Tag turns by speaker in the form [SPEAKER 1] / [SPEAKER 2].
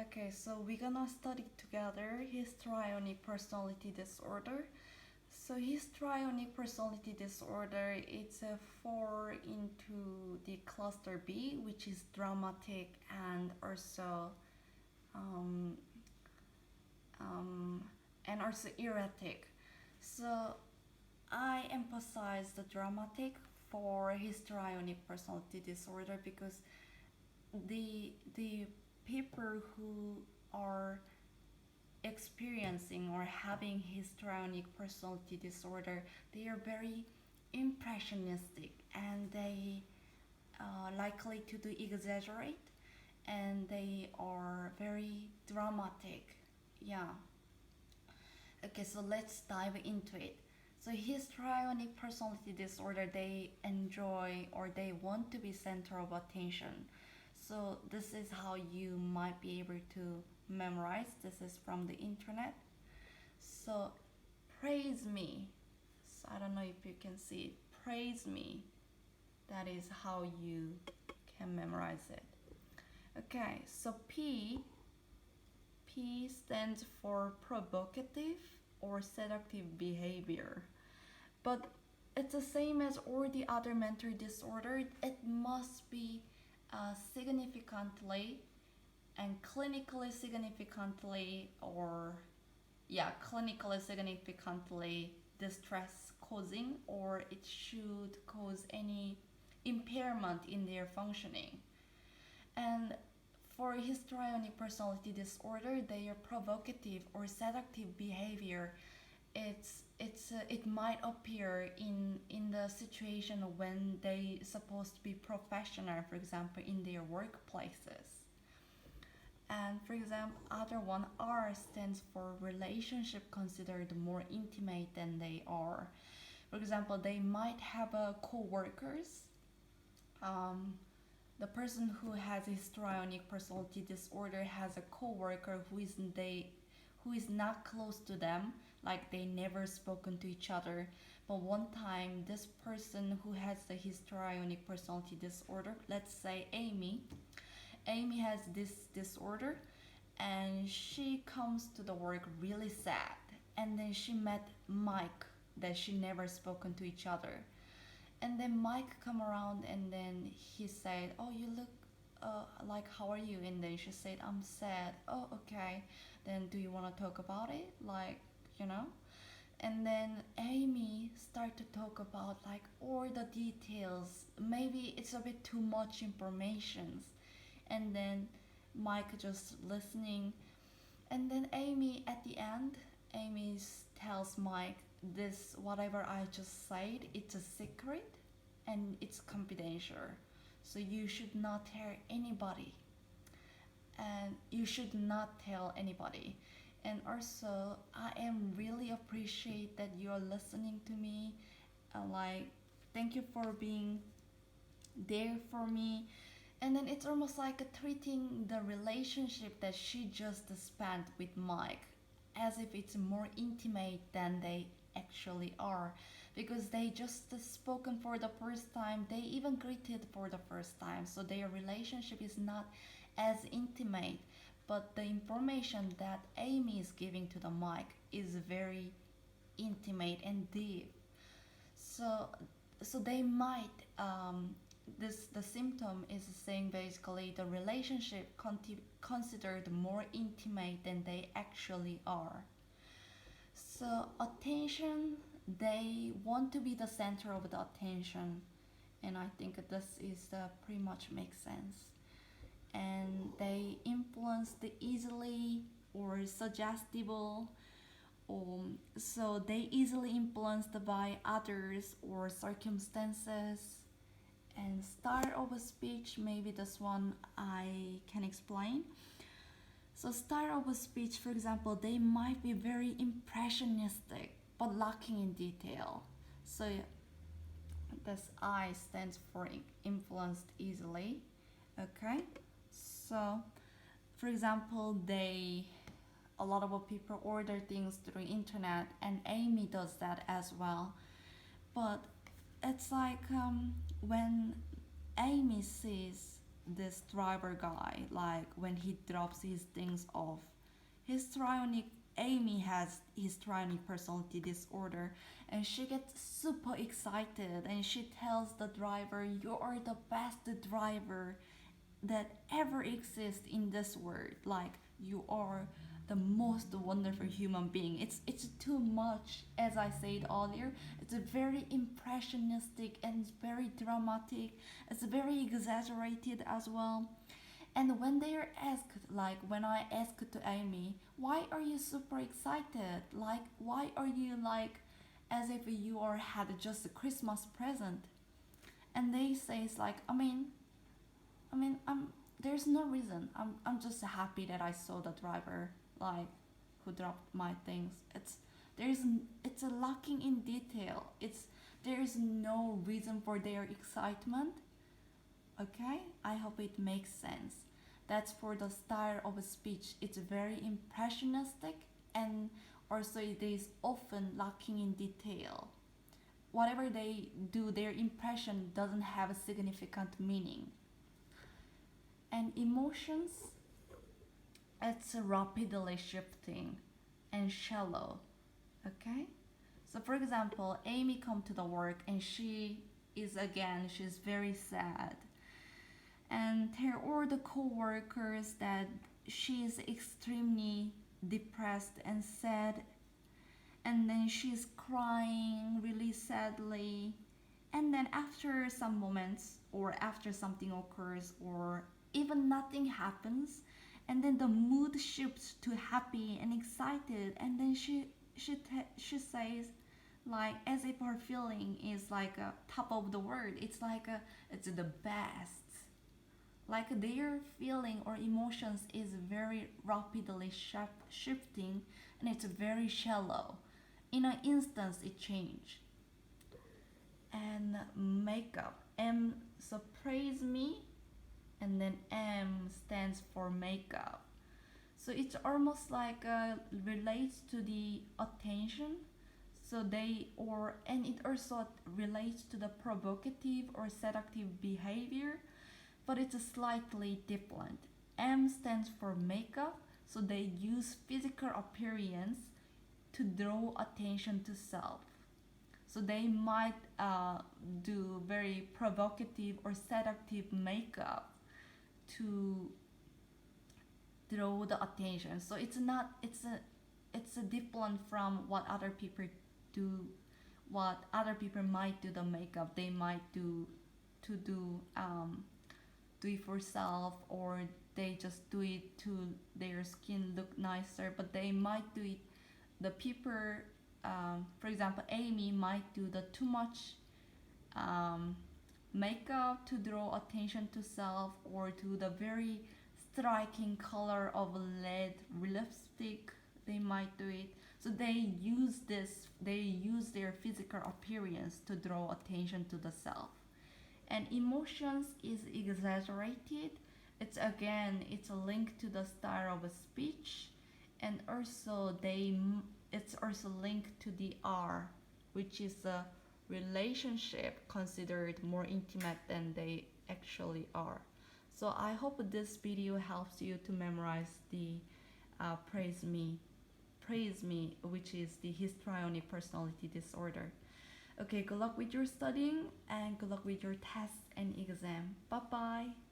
[SPEAKER 1] Okay, so we're gonna study together histrionic personality disorder. So histrionic personality disorder, it's a fall into the cluster B, which is dramatic and also um, um, erratic. So I emphasize the dramatic for histrionic personality disorder because the people who are experiencing or having histrionic personality disorder, they are very impressionistic and they likely to do exaggerate and they are very dramatic. Yeah. Okay, so let's dive into it. So histrionic personality disorder, they enjoy or they want to be center of attention. So this is how you might be able to memorize. This is from the internet. So praise me. So I don't know if you can see it. Praise me. That is how you can memorize it. Okay, so P stands for provocative or seductive behavior. But it's the same as all the other mental disorder. It must be significantly and clinically significantly or clinically significantly distress causing, or it should cause any impairment in their functioning. And for histrionic personality disorder, their provocative or seductive behavior, it might appear in the situation when they supposed to be professional, for example, in their workplaces. And for example, other one, R stands for relationship considered more intimate than they are. For example, they might have a co-workers. Um, the person who has histrionic personality disorder has a co-worker who is not close to them, like they never spoken to each other. But one time, this person who has the histrionic personality disorder, let's say Amy has this disorder and she comes to the work really sad, and then she met Mike that she never spoken to each other, and then Mike come around and then he said, oh, you look like, how are you? And then she said, I'm sad. Oh, okay, then do you want to talk about it, like, you know? And then Amy start to talk about like all the details. Maybe it's a bit too much information, and then Mike just listening. And then Amy, at the end, Amy tells Mike, this whatever I just said, it's a secret and it's confidential. So you should not tell anybody. And you should not tell anybody. And also, I am really appreciate that you are listening to me. Like, thank you for being there for me. And then it's almost like treating the relationship that she just spent with Mike as if it's more intimate than they actually are, because they just spoken for the first time, they even greeted for the first time, so their relationship is not as intimate, but the information that Amy is giving to the Mike is very intimate and deep. So so they might this the symptom is saying basically the relationship considered more intimate than they actually are. So attention, they want to be the center of the attention, and I think this is pretty much makes sense. And they influence the easily or suggestible, so they easily influenced by others or circumstances. And style of a speech, maybe this one I can explain. So style of a speech, for example, they might be very impressionistic but lacking in detail. So this I stands for influenced easily. Okay, so for example, they a lot of people order things through internet, and Amy does that as well. But it's like when Amy sees this driver guy, like when he drops his things off. Histrionic Amy has histrionic personality disorder, and she gets super excited and she tells the driver, "You are the best driver that ever exists in this world. Like you are the most wonderful human being." It's too much, as I said earlier. It's very impressionistic and it's very dramatic. It's very exaggerated as well. And when they are asked, like when I asked to Amy, why are you super excited? Like why are you like as if you are had just a Christmas present? And they say it's like I'm there's no reason. I'm just happy that I saw the driver like who dropped my things. There's it's a lacking in detail. There is no reason for their excitement. Okay, I hope it makes sense. That's for the style of a speech. It's very impressionistic and also it is often lacking in detail. Whatever they do, their impression doesn't have a significant meaning. And emotions, it's rapidly shifting and shallow. Okay, so for example, Amy come to the work and she's very sad and tell all the co-workers that she's extremely depressed and sad, and then she's crying really sadly, and then after some moments or after something occurs or even nothing happens, and then the mood shifts to happy and excited, and then she says like as if her feeling is like a top of the world. It's like it's the best. Like their feeling or emotions is very rapidly shifting and it's very shallow. In an instance it change. And makeup, M, so praise me, and then M stands for makeup. So it's almost like relates to the attention. So they or and it also relates to the provocative or seductive behavior, but it's slightly different. M stands for makeup, so they use physical appearance to draw attention to self. So they might do very provocative or seductive makeup to draw the attention. So it's not it's a different from what other people do. What other people might do the makeup, they might do to do it for self, or they just do it to their skin look nicer. But they might do it the people for example Amy might do the too much makeup to draw attention to self, or to the very striking color of lead lipstick. They might do it. So they use their physical appearance to draw attention to the self. And emotions is exaggerated. It's a link to the style of a speech, and also it's also linked to the R, which is a relationship considered more intimate than they actually are. So I hope this video helps you to memorize the praise me, which is the histrionic personality disorder. Okay, good luck with your studying and good luck with your tests and exam. Bye bye.